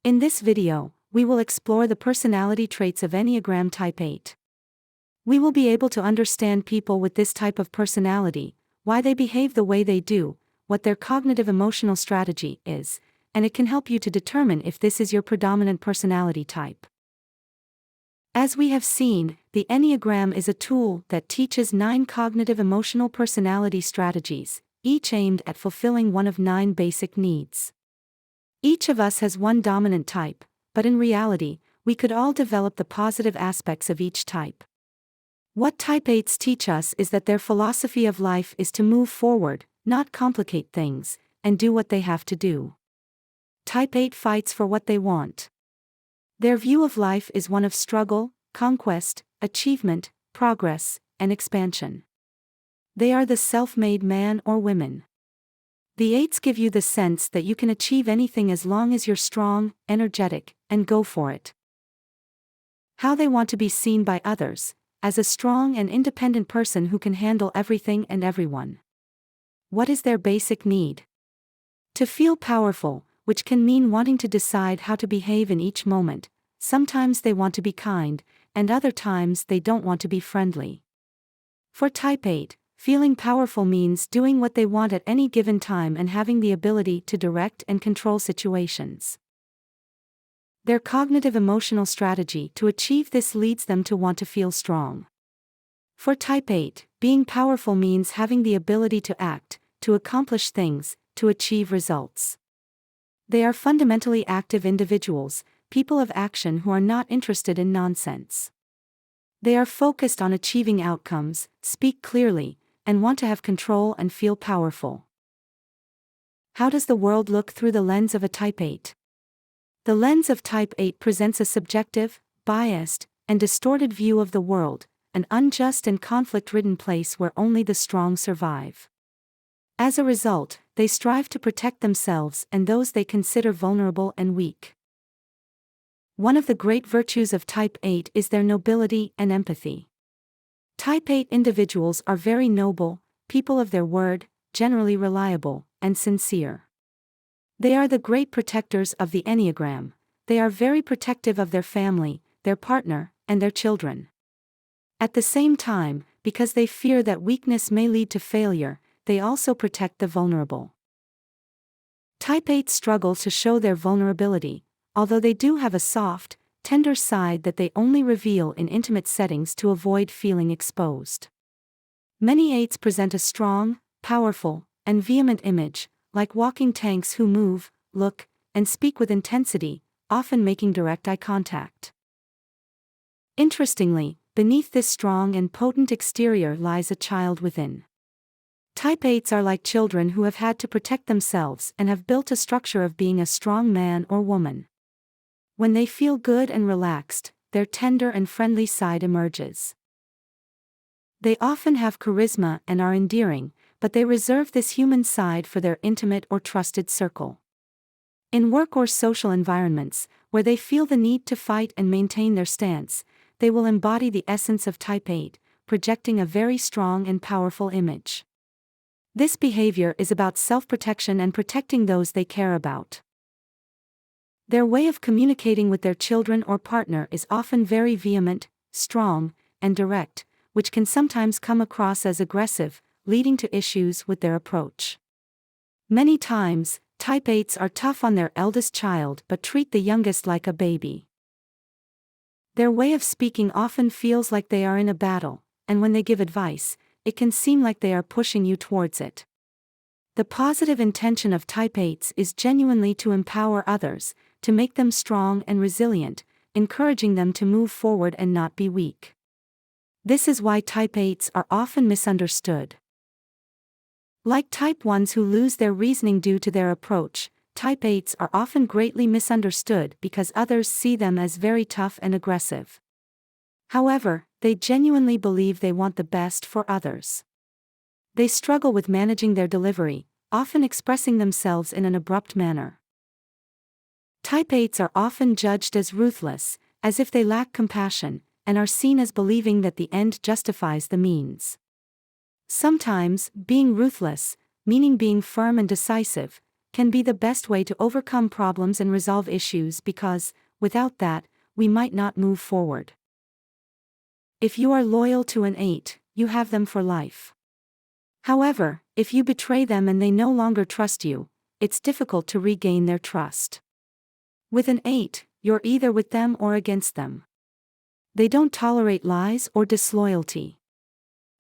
In this video, we will explore the personality traits of Enneagram Type 8. We will be able to understand people with this type of personality, why they behave the way they do, what their cognitive emotional strategy is, and it can help you to determine if this is your predominant personality type. As we have seen, the Enneagram is a tool that teaches 9 cognitive emotional personality strategies, each aimed at fulfilling one of 9 basic needs. Each of us has one dominant type, but in reality, we could all develop the positive aspects of each type. What Type 8s teach us is that their philosophy of life is to move forward, not complicate things, and do what they have to do. Type 8 fights for what they want. Their view of life is one of struggle, conquest, achievement, progress, and expansion. They are the self-made man or women. The 8s give you the sense that you can achieve anything as long as you're strong, energetic, and go for it. How they want to be seen by others, as a strong and independent person who can handle everything and everyone. What is their basic need? To feel powerful, which can mean wanting to decide how to behave in each moment. Sometimes they want to be kind, and other times they don't want to be friendly. For Type 8, feeling powerful means doing what they want at any given time and having the ability to direct and control situations. Their cognitive emotional strategy to achieve this leads them to want to feel strong. For Type 8, being powerful means having the ability to act, to accomplish things, to achieve results. They are fundamentally active individuals, people of action who are not interested in nonsense. They are focused on achieving outcomes, speak clearly, and want to have control and feel powerful. How does the world look through the lens of a Type 8? The lens of Type 8 presents a subjective, biased, and distorted view of the world, an unjust and conflict-ridden place where only the strong survive. As a result, they strive to protect themselves and those they consider vulnerable and weak. One of the great virtues of Type 8 is their nobility and empathy. Type 8 individuals are very noble, people of their word, generally reliable, and sincere. They are the great protectors of the Enneagram. They are very protective of their family, their partner, and their children. At the same time, because they fear that weakness may lead to failure, they also protect the vulnerable. Type 8 struggle to show their vulnerability, although they do have a soft, tender side that they only reveal in intimate settings to avoid feeling exposed. Many 8s present a strong, powerful, and vehement image, like walking tanks who move, look, and speak with intensity, often making direct eye contact. Interestingly, beneath this strong and potent exterior lies a child within. Type 8s are like children who have had to protect themselves and have built a structure of being a strong man or woman. When they feel good and relaxed, their tender and friendly side emerges. They often have charisma and are endearing, but they reserve this human side for their intimate or trusted circle. In work or social environments, where they feel the need to fight and maintain their stance, they will embody the essence of Type 8, projecting a very strong and powerful image. This behavior is about self-protection and protecting those they care about. Their way of communicating with their children or partner is often very vehement, strong, and direct, which can sometimes come across as aggressive, leading to issues with their approach. Many times, Type 8s are tough on their eldest child but treat the youngest like a baby. Their way of speaking often feels like they are in a battle, and when they give advice, it can seem like they are pushing you towards it. The positive intention of Type 8s is genuinely to empower others, to make them strong and resilient, encouraging them to move forward and not be weak. This is why Type 8s are often misunderstood. Like Type 1s who lose their reasoning due to their approach, Type 8s are often greatly misunderstood because others see them as very tough and aggressive. However, they genuinely believe they want the best for others. They struggle with managing their delivery, often expressing themselves in an abrupt manner. Type 8s are often judged as ruthless, as if they lack compassion, and are seen as believing that the end justifies the means. Sometimes, being ruthless, meaning being firm and decisive, can be the best way to overcome problems and resolve issues because, without that, we might not move forward. If you are loyal to an 8, you have them for life. However, if you betray them and they no longer trust you, it's difficult to regain their trust. With an 8, you're either with them or against them. They don't tolerate lies or disloyalty.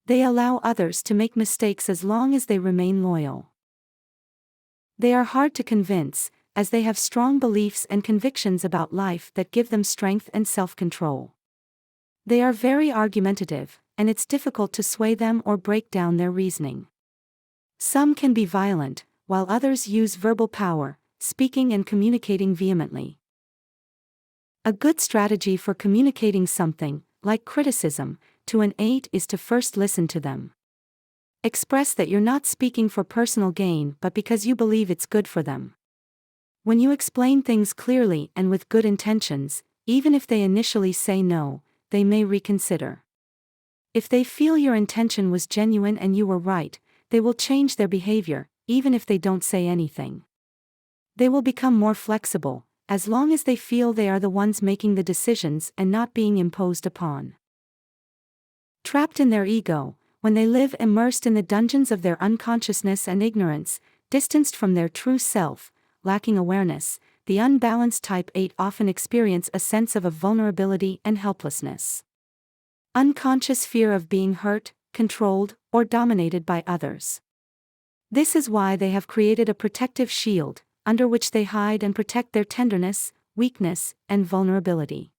They allow others to make mistakes as long as they remain loyal. They are hard to convince, as they have strong beliefs and convictions about life that give them strength and self-control. They are very argumentative, and it's difficult to sway them or break down their reasoning. Some can be violent, while others use verbal power, speaking and communicating vehemently. A good strategy for communicating something, like criticism, to an 8 is to first listen to them. Express that you're not speaking for personal gain but because you believe it's good for them. When you explain things clearly and with good intentions, even if they initially say no, they may reconsider. If they feel your intention was genuine and you were right, they will change their behavior, even if they don't say anything. They will become more flexible, as long as they feel they are the ones making the decisions and not being imposed upon. Trapped in their ego, when they live immersed in the dungeons of their unconsciousness and ignorance, distanced from their true self, lacking awareness, the unbalanced type 8 often experience a sense of vulnerability and helplessness. Unconscious fear of being hurt, controlled, or dominated by others. This is why they have created a protective shield, under which they hide and protect their tenderness, weakness, and vulnerability.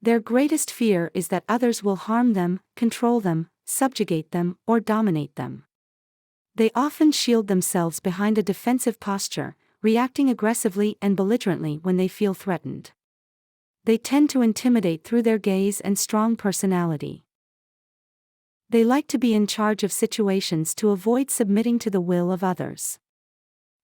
Their greatest fear is that others will harm them, control them, subjugate them, or dominate them. They often shield themselves behind a defensive posture, reacting aggressively and belligerently when they feel threatened. They tend to intimidate through their gaze and strong personality. They like to be in charge of situations to avoid submitting to the will of others.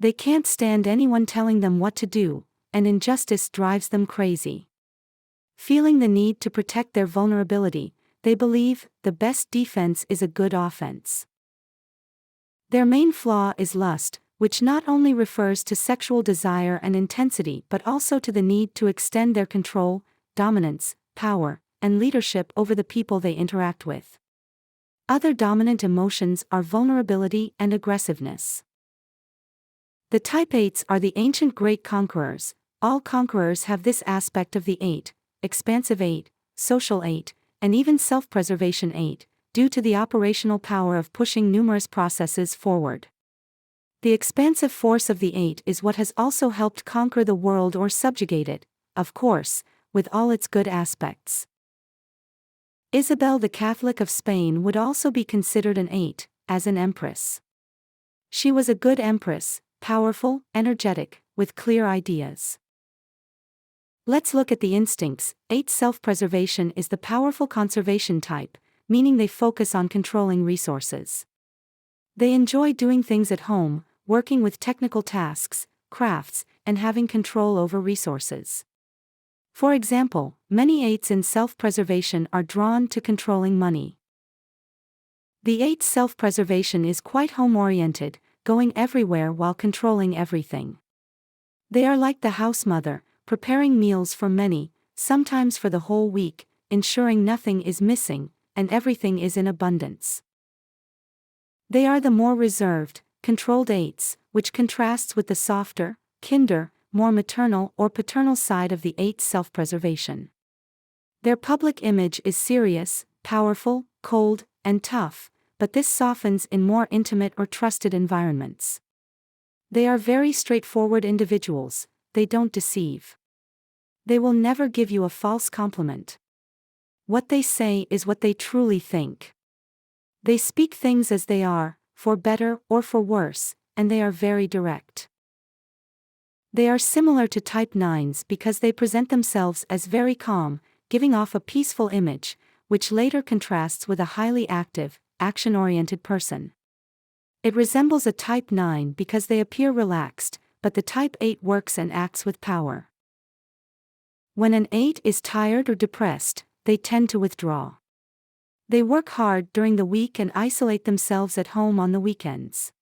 They can't stand anyone telling them what to do, and injustice drives them crazy. Feeling the need to protect their vulnerability, they believe the best defense is a good offense. Their main flaw is lust, which not only refers to sexual desire and intensity but also to the need to extend their control, dominance, power, and leadership over the people they interact with. Other dominant emotions are vulnerability and aggressiveness. The type 8s are the ancient great conquerors. All conquerors have this aspect of the 8, expansive 8, social 8, and even self-preservation 8, due to the operational power of pushing numerous processes forward. The expansive force of the 8 is what has also helped conquer the world or subjugate it, of course, with all its good aspects. Isabel the Catholic of Spain would also be considered an 8, as an empress. She was a good empress, powerful, energetic, with clear ideas. Let's look at the instincts. 8 self-preservation is the powerful conservation type, meaning they focus on controlling resources. They enjoy doing things at home, working with technical tasks, crafts, and having control over resources. For example, many 8s in self-preservation are drawn to controlling money. The 8's self-preservation is quite home-oriented, going everywhere while controlling everything. They are like the house mother, preparing meals for many, sometimes for the whole week, ensuring nothing is missing, and everything is in abundance. They are the more reserved, controlled 8s, which contrasts with the softer, kinder, more maternal or paternal side of the 8's self-preservation. Their public image is serious, powerful, cold, and tough, but this softens in more intimate or trusted environments. They are very straightforward individuals. They don't deceive. They will never give you a false compliment. What they say is what they truly think. They speak things as they are, for better or for worse, and they are very direct. They are similar to type 9s because they present themselves as very calm, giving off a peaceful image, which later contrasts with a highly active, action-oriented person. It resembles a type 9 because they appear relaxed, but the type 8 works and acts with power. When an 8 is tired or depressed, they tend to withdraw. They work hard during the week and isolate themselves at home on the weekends.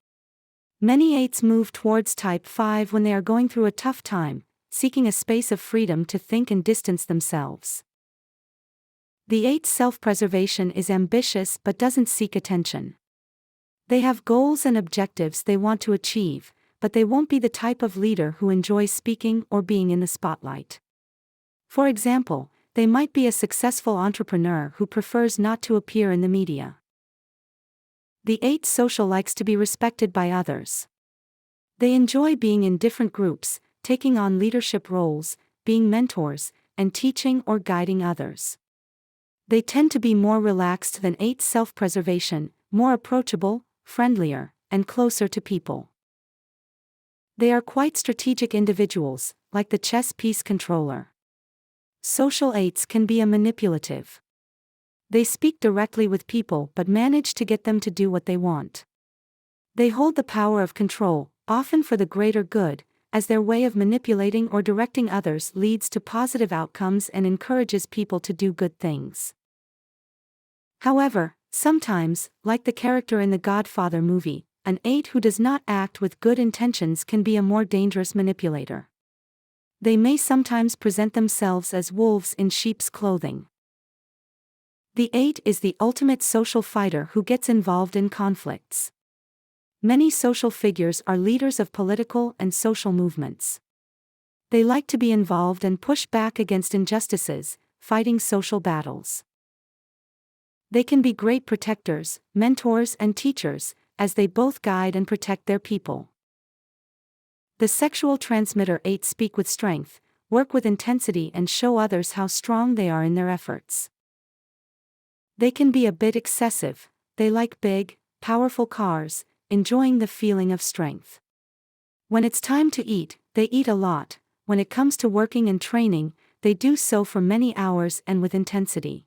Many 8s move towards type 5 when they are going through a tough time, seeking a space of freedom to think and distance themselves. The 8's self-preservation is ambitious but doesn't seek attention. They have goals and objectives they want to achieve, but they won't be the type of leader who enjoys speaking or being in the spotlight. For example, they might be a successful entrepreneur who prefers not to appear in the media. The 8's social likes to be respected by others. They enjoy being in different groups, taking on leadership roles, being mentors, and teaching or guiding others. They tend to be more relaxed than 8's self-preservation, more approachable, friendlier, and closer to people. They are quite strategic individuals, like the chess piece controller. Social 8s can be manipulative. They speak directly with people but manage to get them to do what they want. They hold the power of control, often for the greater good, as their way of manipulating or directing others leads to positive outcomes and encourages people to do good things. However, sometimes, like the character in the Godfather movie, an 8 who does not act with good intentions can be a more dangerous manipulator. They may sometimes present themselves as wolves in sheep's clothing. The 8 is the ultimate social fighter who gets involved in conflicts. Many social figures are leaders of political and social movements. They like to be involved and push back against injustices, fighting social battles. They can be great protectors, mentors, and teachers, as they both guide and protect their people. The sexual transmitter 8 speak with strength, work with intensity, and show others how strong they are in their efforts. They can be a bit excessive. They like big, powerful cars, enjoying the feeling of strength. When it's time to eat, they eat a lot. When it comes to working and training, they do so for many hours and with intensity.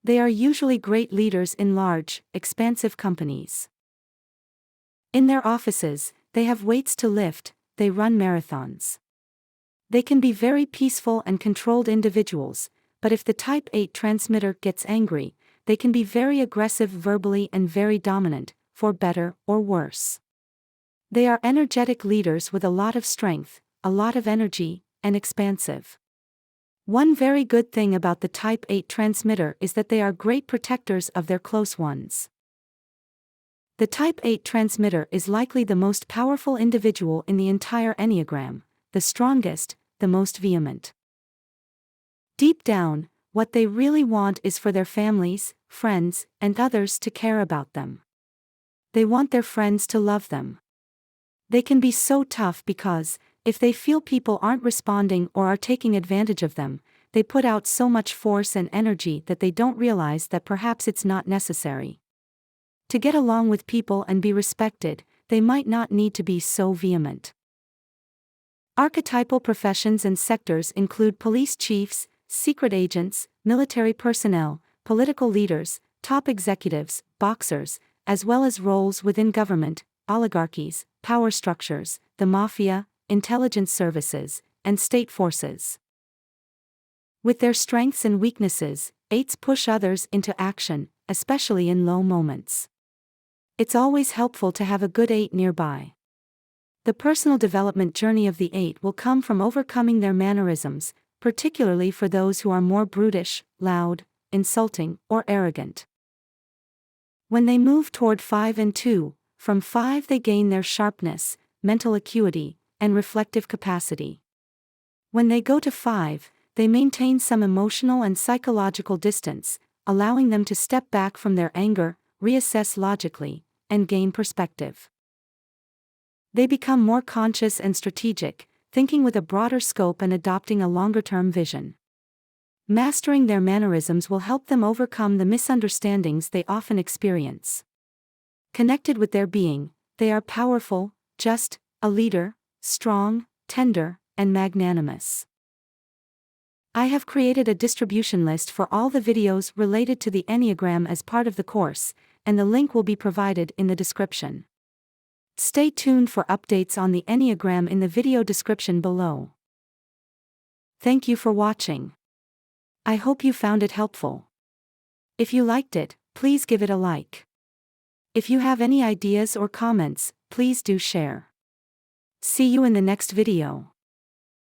They are usually great leaders in large, expansive companies. In their offices, they have weights to lift, they run marathons. They can be very peaceful and controlled individuals, but if the type 8 transmitter gets angry, they can be very aggressive verbally and very dominant, for better or worse. They are energetic leaders with a lot of strength, a lot of energy, and expansive. One very good thing about the type 8 transmitter is that they are great protectors of their close ones. The type 8 transmitter is likely the most powerful individual in the entire Enneagram, the strongest, the most vehement. Deep down, what they really want is for their families, friends, and others to care about them. They want their friends to love them. They can be so tough because, if they feel people aren't responding or are taking advantage of them, they put out so much force and energy that they don't realize that perhaps it's not necessary. To get along with people and be respected, they might not need to be so vehement. Archetypal professions and sectors include police chiefs, secret agents, military personnel, political leaders, top executives, boxers, as well as roles within government, oligarchies, power structures, the mafia, intelligence services, and state forces. With their strengths and weaknesses, 8s push others into action, especially in low moments. It's always helpful to have a good 8 nearby. The personal development journey of the 8 will come from overcoming their mannerisms, particularly for those who are more brutish, loud, insulting, or arrogant. When they move toward 5 and 2, from 5 they gain their sharpness, mental acuity, and reflective capacity. When they go to 5, they maintain some emotional and psychological distance, allowing them to step back from their anger, reassess logically, and gain perspective. They become more conscious and strategic, thinking with a broader scope and adopting a longer-term vision. Mastering their mannerisms will help them overcome the misunderstandings they often experience. Connected with their being, they are powerful, just, a leader, strong, tender, and magnanimous. I have created a distribution list for all the videos related to the Enneagram as part of the course, and the link will be provided in the description. Stay tuned for updates on the Enneagram in the video description below. Thank you for watching. I hope you found it helpful. If you liked it, please give it a like. If you have any ideas or comments, please please do share. See you in the next video.